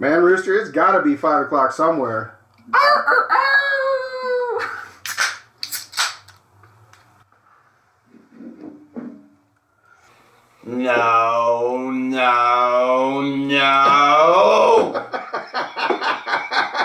Man, Rooster, it's got to be 5 o'clock somewhere. No.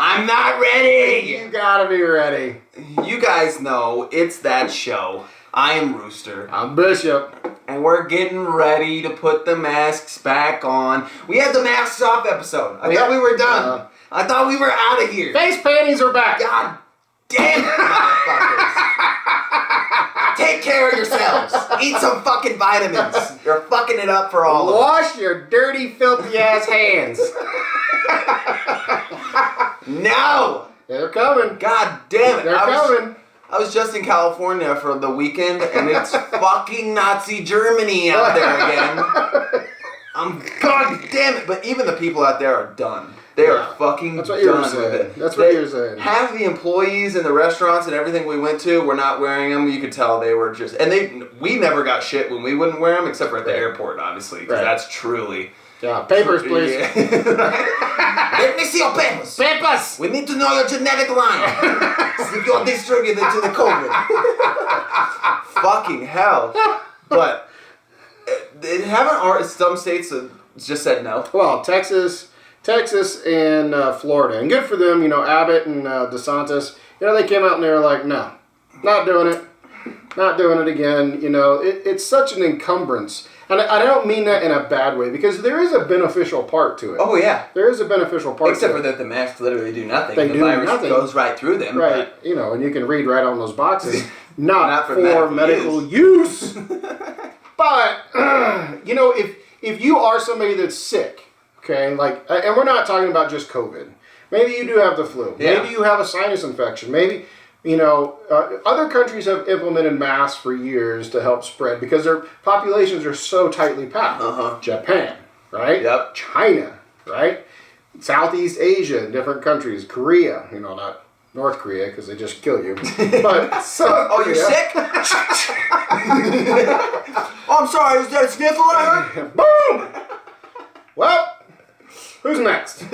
I'm not ready. You gotta be ready. You guys know it's that show. I am Rooster. I'm Bishop. And we're getting ready to put the masks back on. We had the masks off episode. I thought we were done. I thought we were out of here. Face panties are back. God damn it, motherfuckers. Take care of yourselves. Eat some fucking vitamins. You're fucking it up for all of us. Wash your dirty, filthy ass hands. No! They're coming. God damn it. They're coming. I was just in California for the weekend, and it's fucking Nazi Germany out there again. God damn it. But even the people out there are done. They are fucking That's what you were done saying. with it. That's what you were saying. Half the employees in the restaurants and everything we went to were not wearing them. You could tell they were just... And we never got shit when we wouldn't wear them, except for at the airport, obviously, because that's truly... Yeah, papers, please. Yeah. Let me see your papers. Papers! We need to know your genetic line. If you're distributed to the COVID. Fucking hell. But haven't some states just said no? Well, Texas and Florida. And good for them, Abbott and DeSantis. They came out and they were like, no, not doing it. Not doing it again. It's such an encumbrance. And I don't mean that in a bad way, because there is a beneficial part to it. Oh, yeah. There is a beneficial part Except to for that the masks literally do nothing. They the do virus nothing. goes right through them. Right. And you can read right on those boxes. Not for medical use. But, if you are somebody that's sick, okay, and we're not talking about just COVID. Maybe you do have the flu. Yeah. Maybe you have a sinus infection. Maybe... other countries have implemented masks for years to help spread because their populations are so tightly packed. Japan, right? Yep. China, right? Southeast Asia, different countries. Korea, not North Korea because they just kill you. But oh, you're sick? Oh, I'm sorry. Is that a sniffle I heard? Boom! Well, who's next?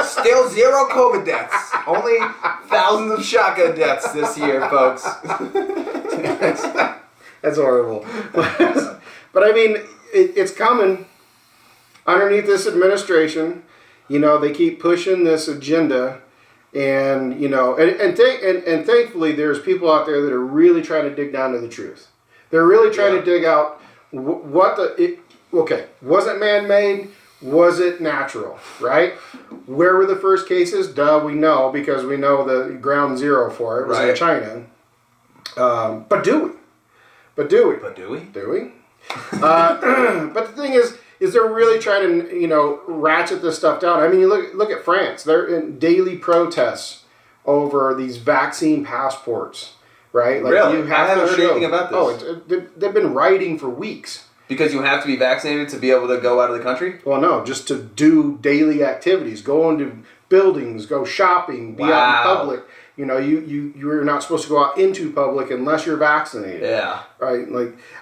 Still 0 COVID deaths. Only thousands of shotgun deaths this year, folks. That's horrible. But I mean, it's coming underneath this administration. They keep pushing this agenda, and and thankfully there's people out there that are really trying to dig down to the truth. They're really trying to dig out was it man-made? Was it natural, right? Where were the first cases? Duh, we know, because we know the ground zero for it was in China. But do we? But do we? Do we? But the thing is they're really trying to, ratchet this stuff down. I mean, you look at France. They're in daily protests over these vaccine passports, right? Really? You have I haven't heard anything about this. Oh, they've been writing for weeks. Because you have to be vaccinated to be able to go out of the country? Well, no, just to do daily activities, go into buildings, go shopping, be out in public. You're not supposed to go out into public unless you're vaccinated. Yeah. Right?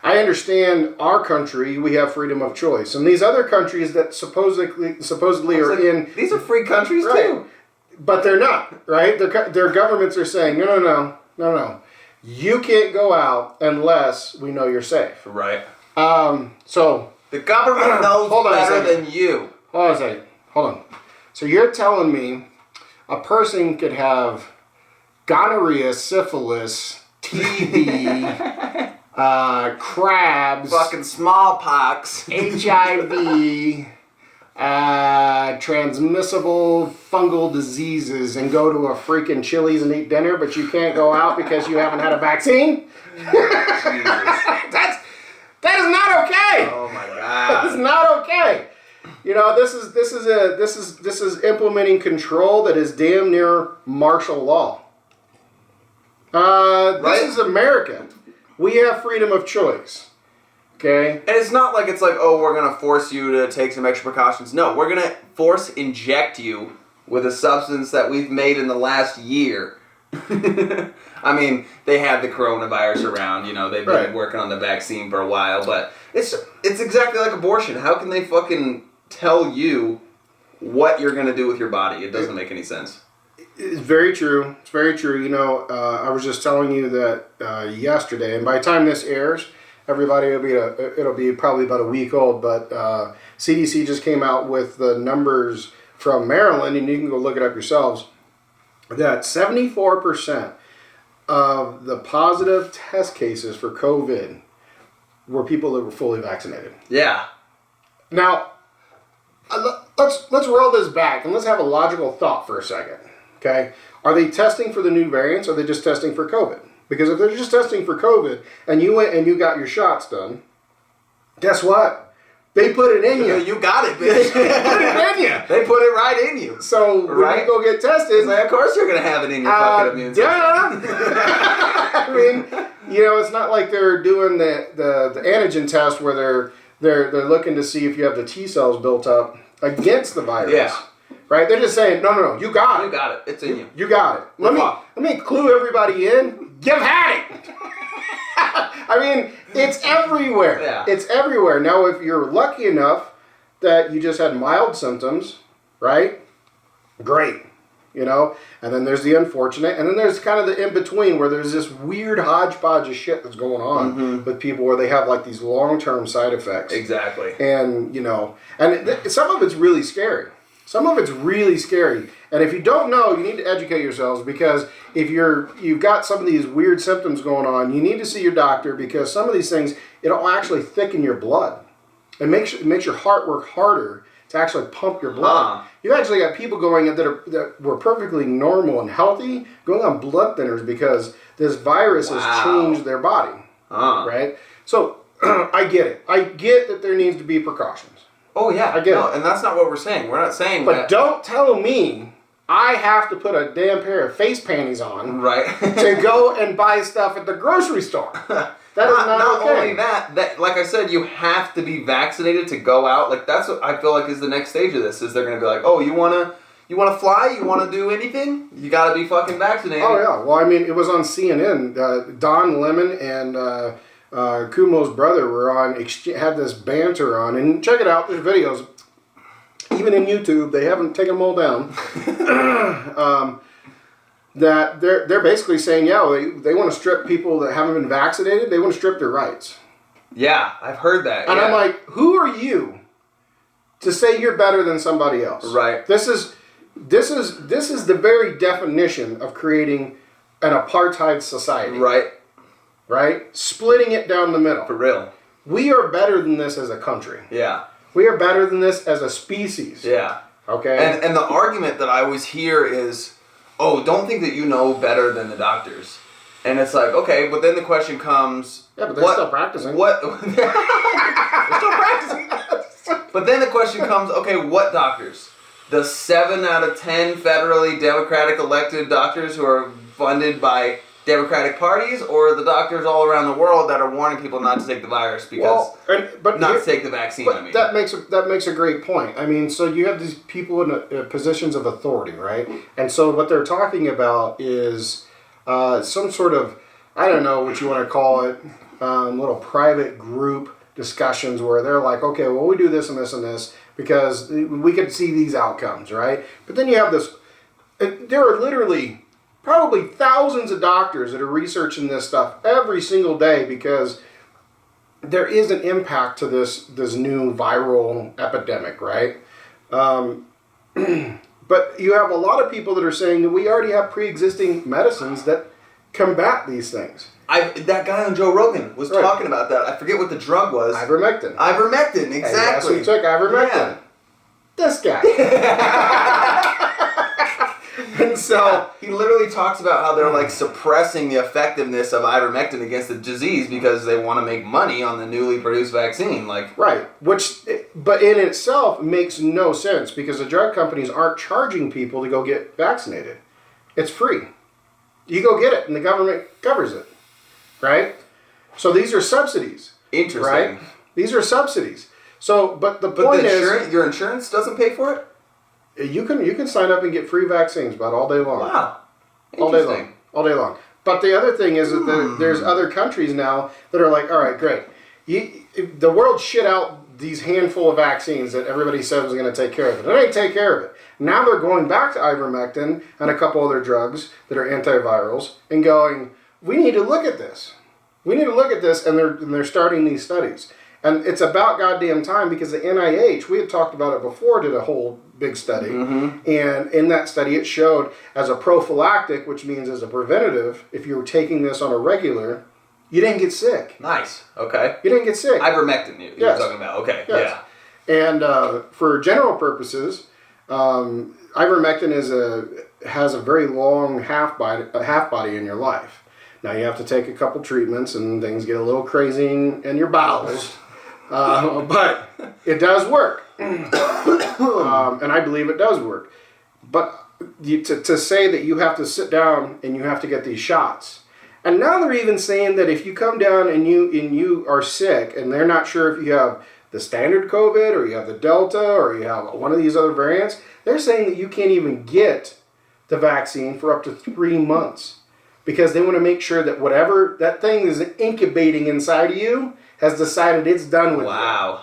I understand our country, we have freedom of choice. And these other countries that supposedly are in... These are free countries, too. But they're not, right? Their governments are saying, no. You can't go out unless we know you're safe. Right. So the government knows better than you. Hold on a second. Hold on. So you're telling me a person could have gonorrhea, syphilis, TB, crabs, fucking smallpox, HIV, transmissible fungal diseases, and go to a freaking Chili's and eat dinner, but you can't go out because you haven't had a vaccine? That is not okay. Oh my God. That is not okay. This is implementing control that is damn near martial law. This is America. We have freedom of choice. Okay? And it's not like we're going to force you to take some extra precautions. No, we're going to force inject you with a substance that we've made in the last year. I mean, they had the coronavirus around, they've been working on the vaccine for a while, but it's exactly like abortion. How can they fucking tell you what you're going to do with your body. It doesn't make any sense. It's very true. It's very true. You know, I was just telling you that yesterday, and by the time this airs, everybody it'll be probably about a week old. But CDC just came out with the numbers from Maryland, and you can go look it up yourselves. That 74% of the positive test cases for COVID were people that were fully vaccinated. Yeah. Now, let's roll this back and let's have a logical thought for a second. Okay, are they testing for the new variants, or are they just testing for COVID? Because if they're just testing for COVID and you went and you got your shots done, guess what? They put it in you. You got it, bitch. They put it in you. They put it right in you. So when you go get tested, like, of course you're gonna have it in your fucking immune system. I mean, you know, it's not like they're doing the antigen test where they're looking to see if you have the T cells built up against the virus. Yeah. Right? They're just saying, no, you got it. You got it. It's in you. You got it. Let me clue everybody in. You've had it. I mean, it's everywhere. Yeah. It's everywhere. Now, if you're lucky enough that you just had mild symptoms, right? Great. You know? And then there's the unfortunate. And then there's kind of the in-between where there's this weird hodgepodge of shit that's going on with people where they have like these long-term side effects. Exactly. And, you know, and some of it's really scary. Some of it's really scary. And if you don't know, you need to educate yourselves, because if you've got some of these weird symptoms going on, you need to see your doctor, because some of these things, it'll actually thicken your blood. It makes your heart work harder to actually pump your blood. You've actually got people going that were perfectly normal and healthy going on blood thinners because this virus has changed their body. Right? So I get it. I get that there needs to be precautions. Oh, yeah. I get it. And that's not what we're saying. We're not saying But don't tell me I have to put a damn pair of face panties on to go and buy stuff at the grocery store. That is not okay. Only that, like I said, you have to be vaccinated to go out. Like, that's what I feel like is the next stage of this, is they're going to be like, oh, you want to fly? You want to do anything? You got to be fucking vaccinated. Oh, yeah. Well, I mean, it was on CNN. Don Lemon and Kumo's brother were had this banter on, and check it out, there's videos, even in YouTube, they haven't taken them all down, that they're basically saying, they want to strip people that haven't been vaccinated, they want to strip their rights. Yeah, I've heard that. And I'm like, who are you to say you're better than somebody else? Right. This is the very definition of creating an apartheid society. Right? Splitting it down the middle. For real. We are better than this as a country. Yeah. We are better than this as a species. Yeah. Okay? And the argument that I always hear is, oh, don't think that you know better than the doctors. And it's like, okay, but then the question comes... Yeah, but they're still practicing. They're still practicing. But then the question comes, okay, what doctors? The 7 out of 10 federally Democratic elected doctors who are funded by Democratic parties, or the doctors all around the world that are warning people not to take the virus because to take the vaccine. But I mean, that makes a great point. I mean, so you have these people in positions of authority, right? And so what they're talking about is some sort of, I don't know what you want to call it, little private group discussions where they're like, okay, well, we do this and this and this because we could see these outcomes, right? But then you have this. There are literally probably thousands of doctors that are researching this stuff every single day because there is an impact to this new viral epidemic, right? But you have a lot of people that are saying that we already have pre-existing medicines that combat these things. That guy on Joe Rogan was talking about that. I forget what the drug was. Ivermectin. Ivermectin, exactly. And guess who took ivermectin? Yeah. This guy. And so he literally talks about how they're like suppressing the effectiveness of ivermectin against the disease because they want to make money on the newly produced vaccine. Right, but in itself makes no sense because the drug companies aren't charging people to go get vaccinated. It's free. You go get it, and the government covers it. Right? So these are subsidies. Interesting. Right? These are subsidies. So, but the point is, your insurance doesn't pay for it? You can sign up and get free vaccines about all day long. Wow. All day long. All day long. But the other thing is that there's other countries now that are like, all right, great. The world shit out these handful of vaccines that everybody said was going to take care of it. It ain't take care of it. Now they're going back to ivermectin and a couple other drugs that are antivirals and going, we need to look at this. We need to look at this, and they're starting these studies. And it's about goddamn time, because the NIH, we had talked about it before, did a whole big study. And in that study, it showed as a prophylactic, which means as a preventative, if you were taking this on a regular, you didn't get sick. Nice. Okay. You didn't get sick. Ivermectin, you're talking about. Okay. Yes. Yeah. And for general purposes, ivermectin has a very long half body in your life. Now you have to take a couple treatments, and things get a little crazy in your bowels. But it does work. And I believe it does work. But to say that you have to sit down and you have to get these shots. And now they're even saying that if you come down and you are sick, and they're not sure if you have the standard COVID or you have the Delta or you have one of these other variants, they're saying that you can't even get the vaccine for up to 3 months. Because they want to make sure that whatever that thing is incubating inside of you has decided it's done with Wow. you.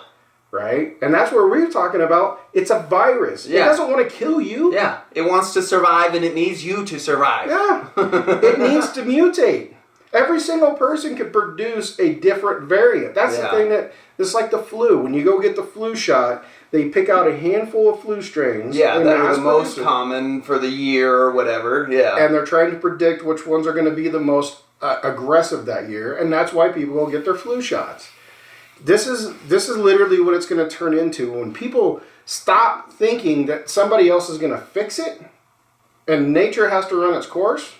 Right? And that's where we're talking about. It's a virus. Yeah. It doesn't want to kill you. Yeah. It wants to survive, and it needs you to survive. Yeah. It needs to mutate. Every single person could produce a different variant. That's the thing it's like the flu. When you go get the flu shot, they pick out a handful of flu strains. Yeah, that are the most common for the year or whatever. Yeah. And they're trying to predict which ones are going to be the most aggressive that year, and that's why people will get their flu shots. This is literally what it's going to turn into when people stop thinking that somebody else is going to fix it, and nature has to run its course.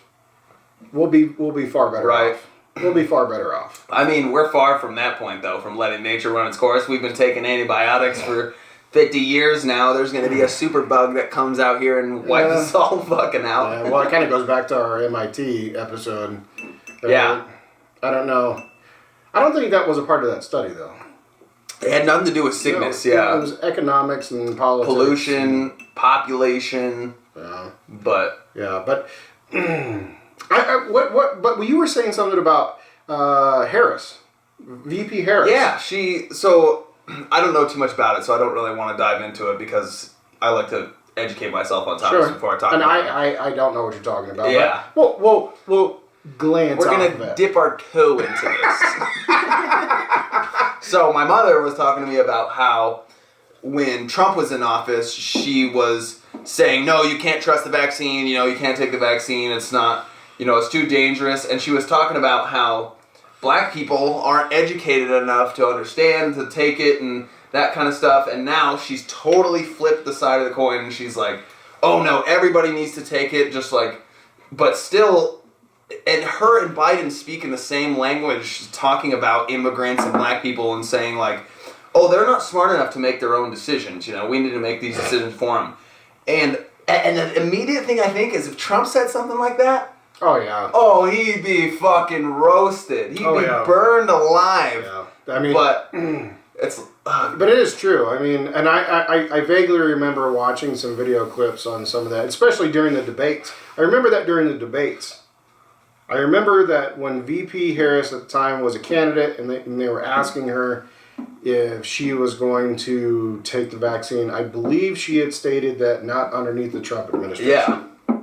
We'll be far better off. We'll be far better off. I mean, we're far from that point, though, from letting nature run its course. We've been taking antibiotics for 50 years now. There's going to be a super bug that comes out here and wipes us all fucking out. Yeah, well, it kind of goes back to our MIT episode. Yeah. I don't know. I don't think that was a part of that study, though. It had nothing to do with sickness, It was economics and politics. Pollution, population. Yeah. But... Yeah, but... But you were saying something about Harris. VP Harris. Yeah, so I don't know too much about it, so I don't really want to dive into it because I like to educate myself on topics before I talk about it. I don't know what you're talking about. Yeah. But we'll glance We're going to dip our toe into this. So my mother was talking to me about how when Trump was in office, she was saying, no, you can't trust the vaccine, you can't take the vaccine, it's not... it's too dangerous. And she was talking about how black people aren't educated enough to understand, to take it and that kind of stuff. And now she's totally flipped the side of the coin and she's like, oh no, everybody needs to take it, but still, and her and Biden speak in the same language, talking about immigrants and black people and saying like, oh, they're not smart enough to make their own decisions, we need to make these decisions for them. And the immediate thing I think is if Trump said something like that, oh, yeah. oh, he'd be fucking roasted. He'd be burned alive. Yeah. I mean... But it's... But it is true. I mean, and I vaguely remember watching some video clips on some of that, especially during the debates. I remember that during the debates. I remember that when VP Harris at the time was a candidate and they were asking her if she was going to take the vaccine, I believe she had stated that not underneath the Trump administration. Yeah.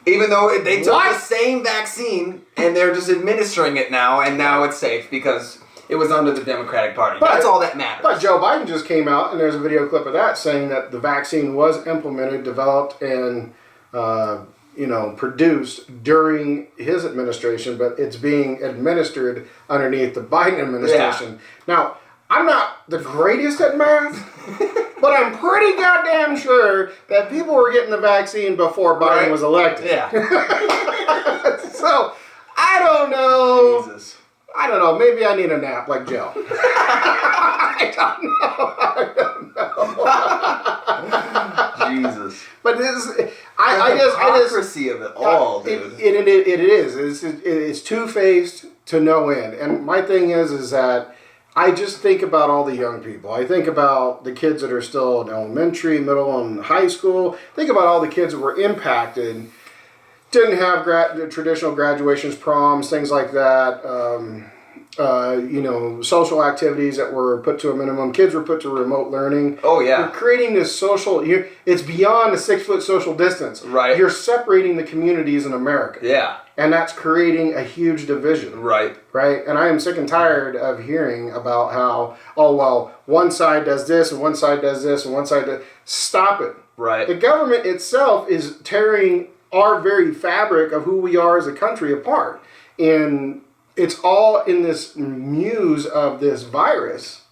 Even though they took the same vaccine and they're just administering it now, and now it's safe because it was under the Democratic Party. But that's all that matters. But Joe Biden just came out, and there's a video clip of that saying that the vaccine was implemented, developed, and produced during his administration, but it's being administered underneath the Biden administration. Yeah. Now, I'm not the greatest at math, but I'm pretty goddamn sure that people were getting the vaccine before Biden was elected. Yeah. So, I don't know. Jesus. I don't know. Maybe I need a nap like Joe. I don't know. Jesus. But this, the hypocrisy of it all, dude. It is. It's two-faced to no end. And my thing is that I just think about all the young people. I think about the kids that are still in elementary, middle, and high school. Think about all the kids that were impacted. Didn't have traditional graduations, proms, things like that. social activities that were put to a minimum. Kids were put to remote learning. Oh, yeah. You're creating this it's beyond a 6-foot social distance. Right. You're separating the communities in America. Yeah. And that's creating a huge division. Right. Right? And I am sick and tired of hearing about how, oh, well, one side does this and one side does this and one side does... Stop it. Right. The government itself is tearing our very fabric of who we are as a country apart. And it's all in this muse of this virus,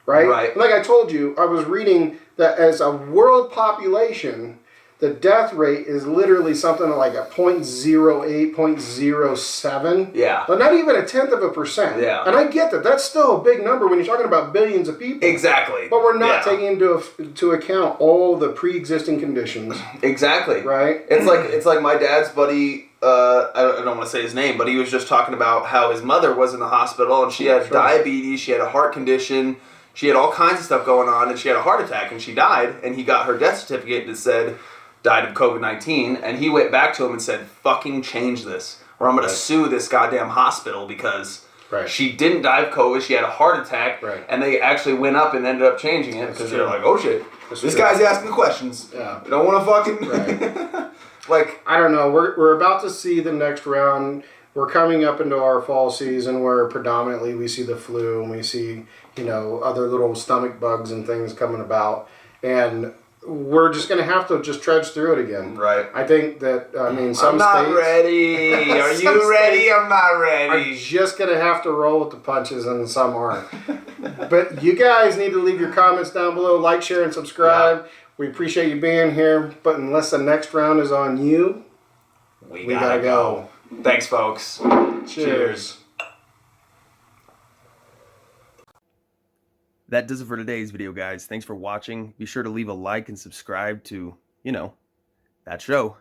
right? Right. Like I told you, I was reading that as a world population, the death rate is literally something like a 0.08, 0.07. Yeah. But not even 0.1%. Yeah. And I get that. That's still a big number when you're talking about billions of people. Exactly. But we're not taking into account all the pre-existing conditions. Exactly. Right? It's like my dad's buddy, I don't want to say his name, but he was just talking about how his mother was in the hospital and she had diabetes, she had a heart condition, she had all kinds of stuff going on, and she had a heart attack and she died, and he got her death certificate and it said, died of COVID-19, and he went back to him and said, fucking change this, or I'm going to sue this goddamn hospital because she didn't die of COVID, she had a heart attack, and they actually went up and ended up changing it because they're like, oh shit, this guy's asking questions. Yeah. You don't want to fucking... Like, I don't know. We're about to see the next round. We're coming up into our fall season where predominantly we see the flu and we see, other little stomach bugs and things coming about. And we're just going to have to just trudge through it again. Right. I think that, some I'm not states... ready. Are you ready? I'm not ready. Are just going to have to roll with the punches and some aren't. But you guys need to leave your comments down below. Like, share, and subscribe. Yeah. We appreciate you being here, but unless the next round is on you, we gotta go. Thanks, folks. Cheers. That does it for today's video, guys. Thanks for watching. Be sure to leave a like and subscribe to, that show.